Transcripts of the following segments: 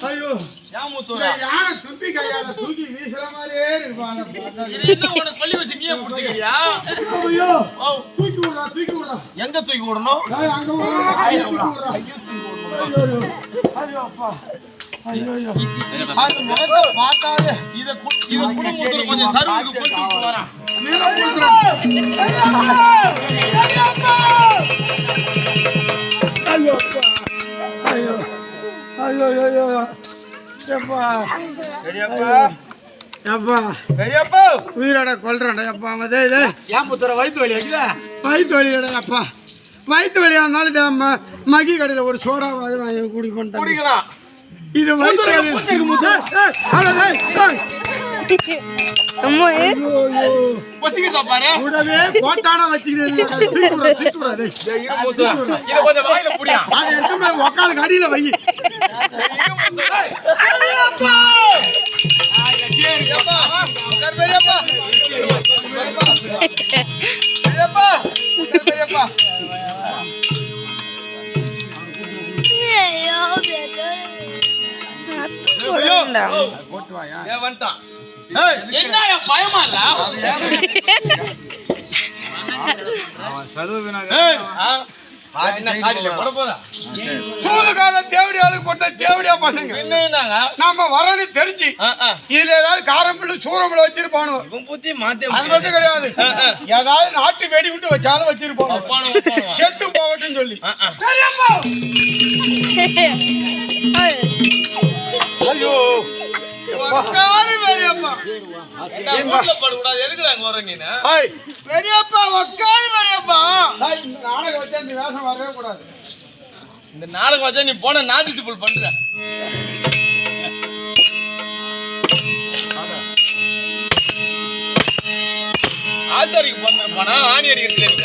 ஐயோ யானை துப்பி கையால தூக்கி வீசுற மாதிரியே இருப்பாங்க. கொல்லி வச்சு நீயே பிடிச்சிக்கிறியா? ஐயோ தூக்கி விடுறா தூக்கி விடுறா. எங்க தூக்கி விடணும்? அங்க ஐயோ அப்பா ஐயோ அது முகத்தை பார்த்தாலே இத குடும்பத்துல கொஞ்சம் சருவுக்கு போட்டு வரேன். ஐயோ அப்பா ஐயோ ஐயோ ஐயோ எப்பா பெரியப்பா எப்பா பெரியப்பா உயிரோட கொல்றான்டா எப்பா. அதே இதே ஏன் முத்துற வயிற்று வலி ஆகுதா? வயிற்று வலியோட அப்பா வயிற்று வலியா இருந்தாலும் மகி கடையில் ஒரு சோடா வாங்கி குடிக்கலாம். இது வயிற்று வலி போட்டானா வச்சுக்கிறேன் உக்காலுக்கு அடியில வை. பயமா இல்ல தேவடியா பசங்க நாம வரன்னு தெரிஞ்சு இதுல ஏதாவது காரம்பிள்ளு சூரம்பிள்ளு வச்சிருப்பானு கிடையாது. ஏதாவது நாட்டு வெடி விட்டு வச்சாலும் வச்சிருப்பாங்க செத்து போகட்டும் சொல்லி. ஐயோ பெரியப்பா இந்த நாடகம் வச்சா நீ போன நாட்டு புல் பண்ற. ஆசாரிக்கு போனா ஆணி அடிக்கிறது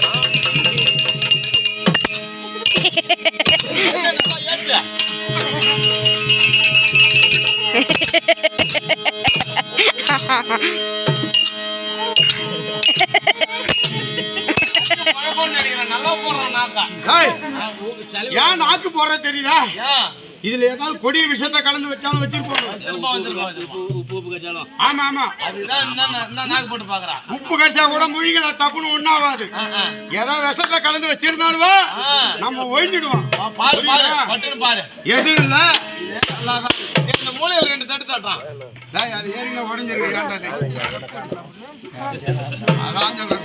ஏன் நாக்கு போடுற தெரியுதா? இதுல ஏதாவது கொடிய விஷயத்த கலந்து வச்சாலும் வச்சிருப்போம். ஆமா ஆமா உப்பு கடிச்சா கூட மொழிகளை டப்புன்னு ஒண்ணாவாது. ஏதாவது விஷத்தை கலந்து வச்சிருந்தாலும் நம்ம ஒழிஞ்சிடுவோம். எது இல்ல மூலையில ரெண்டு தட்டு தட்டுறான். அது ஏறிங்க உடஞ்சிருக்கு. அதான் சொல்றேன்.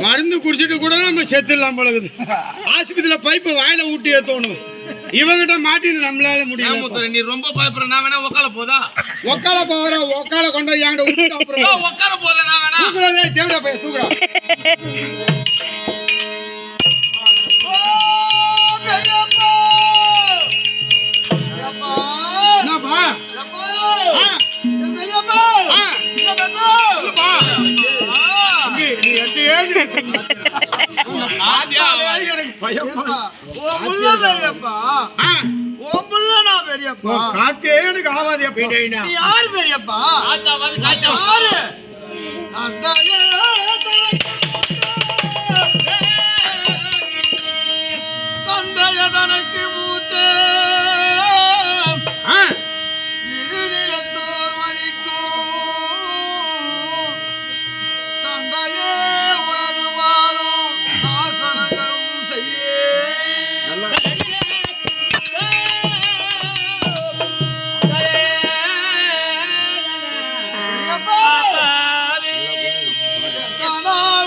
மருந்து குடிச்சிட்டு கூட நம்ம செத்துடலாம் பழகுது. ஆஸ்பத்திரியில பைப்பை வாயில ஊட்டி ஏத்தோணும். இவங்கிட்ட மாட்டின்னு நம்மளால முடியும். நீ ரொம்ப பயப்படுற. நான் வேணா ஒக்கால போதா ஒக்கால போற ஒக்கால கொண்டு என்கிட்ட விட்டு அப்புறம் ஒக்கால போற. நான் வேணா தூக்குறதே தேவடா போய் தூக்குறா. என்னப்பா எனக்கு ஆவாது. யாரு பெரியப்பா? தந்தைய தனக்கு மூத்த இருநிலத்தோர் மதிக்கும் தந்தையே உனது வாழும் சாசனங்களும் செய்யே.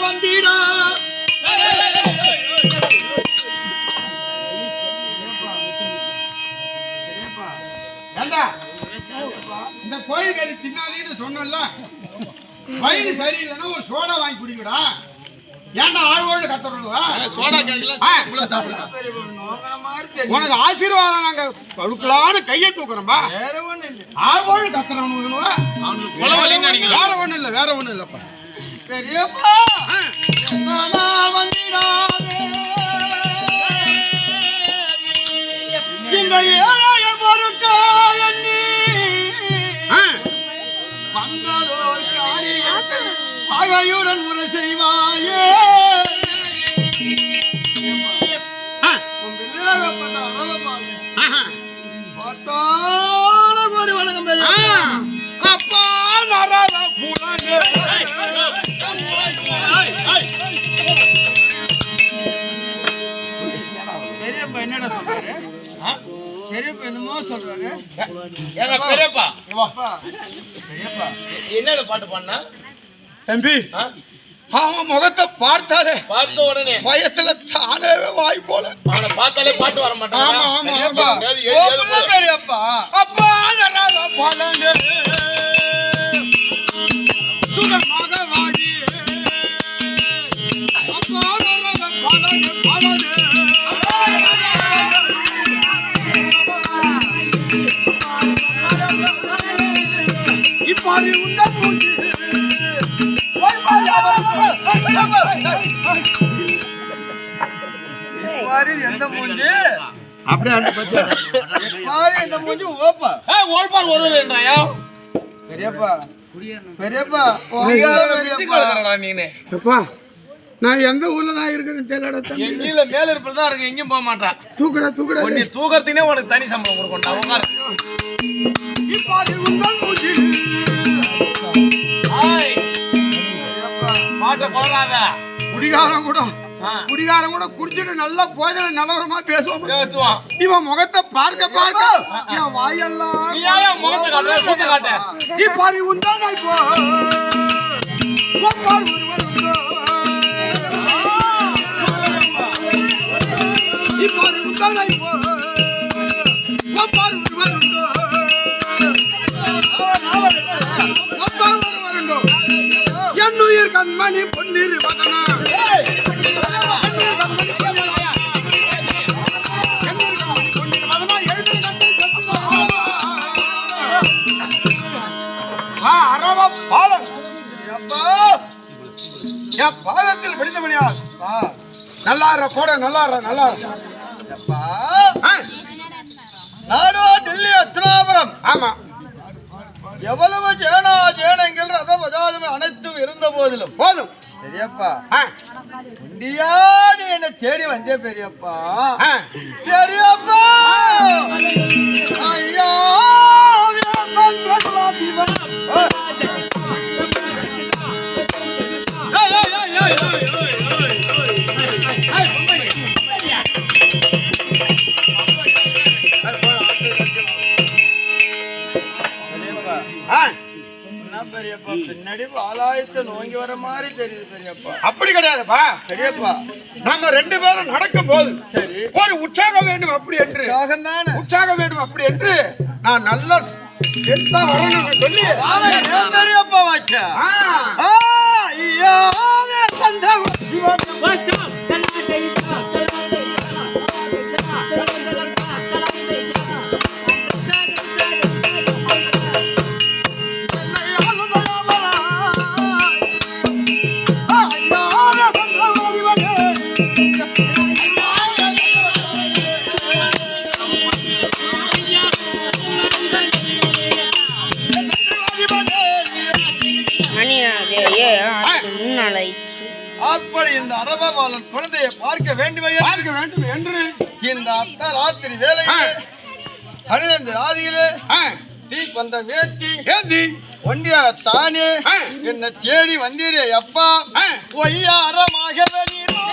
வந்திடா இந்த கோயில் கறி தின்னாதீன்னு சொன்னல. வயிறு சரியில்லைன்னா ஒரு சோடா வாங்கி குடிங்கடா. ஏன்டா ஆழ்வோடு கத்துறா சோடா கிடைக்கல சாப்பிடுங்க. உனக்கு ஆசீர்வாதம் நாங்க கொடுக்கலான்னு கையை தூக்குறோம்பா. வேற ஒண்ணு இல்ல. ஆழ்வோடு கத்துறவனுக்கு வேற ஒண்ணு இல்ல, வேற ஒண்ணு இல்லப்பா. பெரியப்பா வந்திடாதே இந்த ஏழைய பொருட்டா எண்ணி வந்ததோர் காரியத்தை பகையுடன் முறை செய்வாயே. பிள்ளையாகப்பட்ட அரவப்பாலே பட்டான கோடி வணக்கம் பெரியப்பா. அப்பா நரவ புலனே பெரியப்பா என்னடா சொல்றாரு? பெரியப்பா என்னமோ சொல்றாரு. பெரியப்பா பெரியப்பா என்னென்ன பாட்டு பாடினா தம்பி, அவன் முகத்தை பார்த்தாலே பார்த்த உடனே பயத்துல தானே வாய் போல. அவனை பார்த்தாலே பாட்டு வர மாட்டான். ஆமா ஆமா பெரியப்பா ஆமா. பெரியப்பா அப்பா நரவ புலனே சுகமாக வாடி. அப்பா நரவ புலனே புலனே இப்பாரி உண்ட பூஞ்சி எந்த மூஞ்சி அப்படியே எந்த மூஞ்சி ஓப்பா ஓல்பார் ஒருவன்றாயா பெரியப்பா பெரியப்பா பெரியப்பா நீனு அப்பா நான் எந்த ஊர்ல தான் இருக்குன்னு தெரியல. எங்கேயும் மேல இருப்பதான் இருக்கு, எங்கேயும் போக மாட்டான். தூக்குடா தூக்குடா. நீ தூக்கறதுனே உனக்கு தனி சம்பளம் கொடுக்கண்டா. உட்காரு. இப்பாரி உண்ட பூஞ்சி பாட்டை கொள்ளாத. குடிகாரம் கூட குடிச்சிட்டு நல்லா போதை நிலவரமா பேசுவான். இவன் முகத்தை பார்க்க பார்க்க என் வாயெல்லாம் நீ ஏன் முகத்தை காட்டுற? சூத்த காட்ட. இப்பாரி உண்டான இப்போ ஒப்பார் ஒருவர் உண்டோ. இப்பாரி உண்டான இப்போ ஒப்பார் ஒருவர் உண்டோ. ஒப்பார் ஒருவர் உண்டோ. என்னுயிர் கண்மணி பொன்னிரு வதனா என் பாதத்தில் விழுந்தபடியால் நல்லாற போட நல்லாற நாடோ டெல்லி அத்தனாபுரம். ஆமா எவ்வளவு ஜேனங்கள் ரதபதாதம் அனைத்தும் இருந்த போதிலும் போதும் பெரியப்பா ஆ, இந்தியா நீ என்ன தேடி வந்தே பெரியப்பா. ஆ. பெரியப்பா ஐயா பெரியப்பா பின்னாடி ஆலாயத்தை நோங்கி வர மாதிரி தெரியுது பெரியப்பா. அப்படி கிடையாதுப்பா பெரியப்பா நம்ம ரெண்டு பேரும் நடக்கும் போது சரி ஒரு உற்சாகம் வேண்டும் அப்படி என்று சாகந்தானே உற்சாகம் வேண்டும் அப்படி என்று நான் நல்ல வரணும் சொல்லி பெரியப்பா வாச்சா ஐயா சந்திரம் அப்படி இந்த அரபபாலன் குழந்தையை பார்க்க வேண்டும் என்று இந்த அத்த ராத்திரி வேலையிலே 12 ராதியிலே தீ பந்த வேத்தி ஒண்டியாக தானே என்ன தேடி வந்தீரே அப்பா ஒய்யாரமாக வெளியிலோ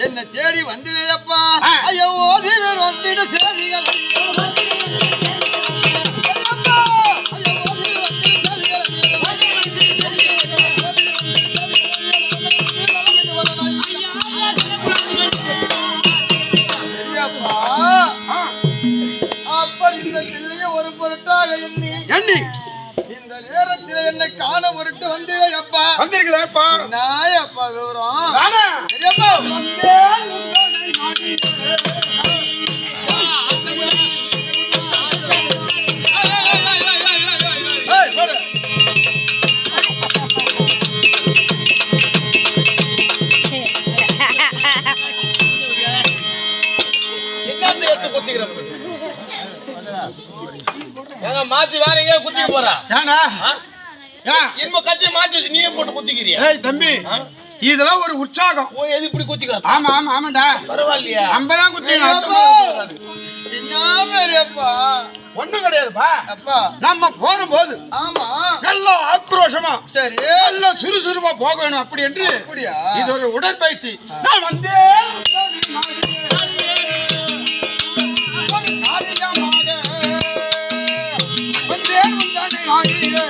என்ன தேடி வந்திலேயப்பா ஐயோ ஓதி வேறு வந்திட சேதிகள் நேரத்தில் என்னை காண பொருட்டு வந்தீங்களப்பா. வந்திருக்கலப்பா. நாயப்பா விவரம் நானா? பெரியப்பா வந்தேன் உங்களை நாடி. ஏய், போடு. என்னத்தை எடுத்து குத்திக்கிறப்ப ஏங்க மாத்தி வேற எங்கேயா குத்திக்க போறா ஏன்னா? ஏன்? இன்ப கத்தியை மாத்தி வச்சு நீயே போட்டு குத்திக்கிறியா ஏய் தம்பி, இதெல்லாம் ஒரு உற்சாகம். ஓ எது இப்படி குத்திக்கிற ஆமா ஆமா ஆமாண்டா. பரவாயில்லையா நம்ம தான் குத்திக்கணும். என்ன பெரியப்பா ஒண்ணும் கிடையாதுப்பா. அப்பா நம்ம போகும்போது ஆமா நல்லா ஆக்ரோஷமா சரி நல்லா சுறுசுறுப்பா போக வேணும். அப்படி என்று அப்படியா இது ஒரு உடற்பயிற்சி. நான் வந்தேன் ஒரு காரியமாக. வந்தேன் உந்தானை நாடியே.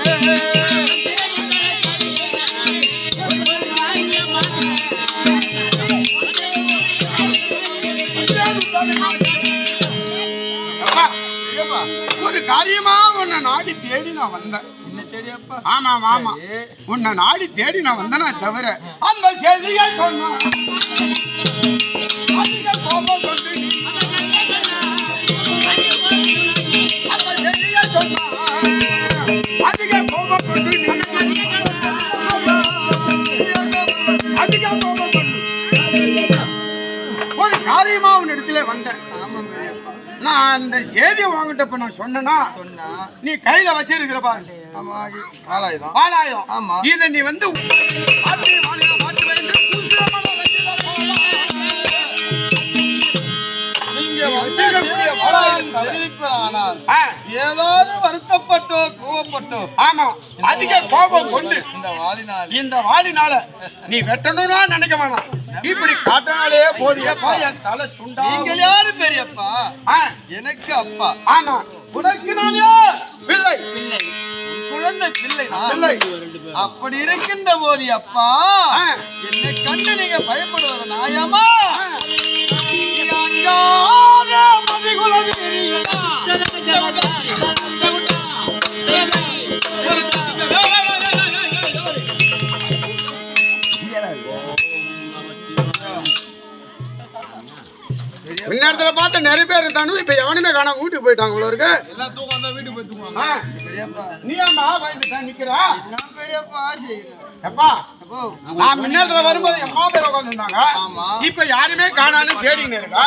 அப்பா, பெரியப்பா ஒரு காரியமா உன்னை நாடி தேடி நான் வந்தேன். என்ன தெரியப்பா ஆமா ஆமா, உன்னை நாடி தேடி நான் வந்தேனா தவிர அந்த செய்தியை சொன்னான். அதிக கோபம் கொண்டு நீ அந்த செய்தியை சொன்னான். அதிக கோபம் கொண்டு நீ அதிக கோபம் கொண்டு ஒரு காரியமா உன் இடத்துல வந்தேன். ஆமா பெரியப்பா நான் அந்த செய்தியை வாங்கிட்டப்ப நான் சொன்னேன்னா சொன்னா நீ கையில வச்சிருக்கிற பாரு ஆமா ஆளாயுதம் பாலாயுதம். ஆமா இதை நீ வந்து ஆற்றி வாழில மாற்றி வைத்து பூசுரமான வச்சில போலாம். நீங்க நீ வந்து வச்சிருக்கக்கூடிய வாளாயுதம் தெரிவிப்பானால் ஆ, ஏதாவது வருத்தப்பட்டோ கோவப்பட்டோ ஆமா, அதிக கோபம் கொண்டு இந்த வாளினால் இந்த வாளினால நீ வெட்டணும்னா நினைக்க வேணாம். இப்படி காட்டினாலே போதியப்பா என் தலை துண்டா. நீங்கள் யாரு பெரியப்பா ஆ, எனக்கு அப்பா ஆமா, உனக்கு நான் யார் பிள்ளை குழந்தை பிள்ளை நான். பிள்ளை. அப்படி இருக்கின்ற போது அப்பா ஆ, என்னை கண்டு நீங்க பயப்படுவது நியாயமா நீ அஞ்சாத மதிகுல வீரியனா. முன்னேரத்துல பார்த்த நிறைய பேர் இருந்தானு இப்ப எவனுமே காணாம வீட்டுக்கு போயிட்டாங்க போல இருக்கு. எல்லாம் தூக்கம் வந்தா வீட்டுக்கு போய் தூங்குவாங்க ஆ, பெரியப்பா நீ அம்மா பயந்துட்டா நிக்கிறா. என்ன பெரியப்பா செய்யணும் எப்பா, அப்போ நான் முன்னேரத்துல வரும்போது என் அம்மா பேர் உட்காந்துருந்தாங்க. ஆமா இப்ப யாருமே காணான்னு தேடின்னு இருக்கா.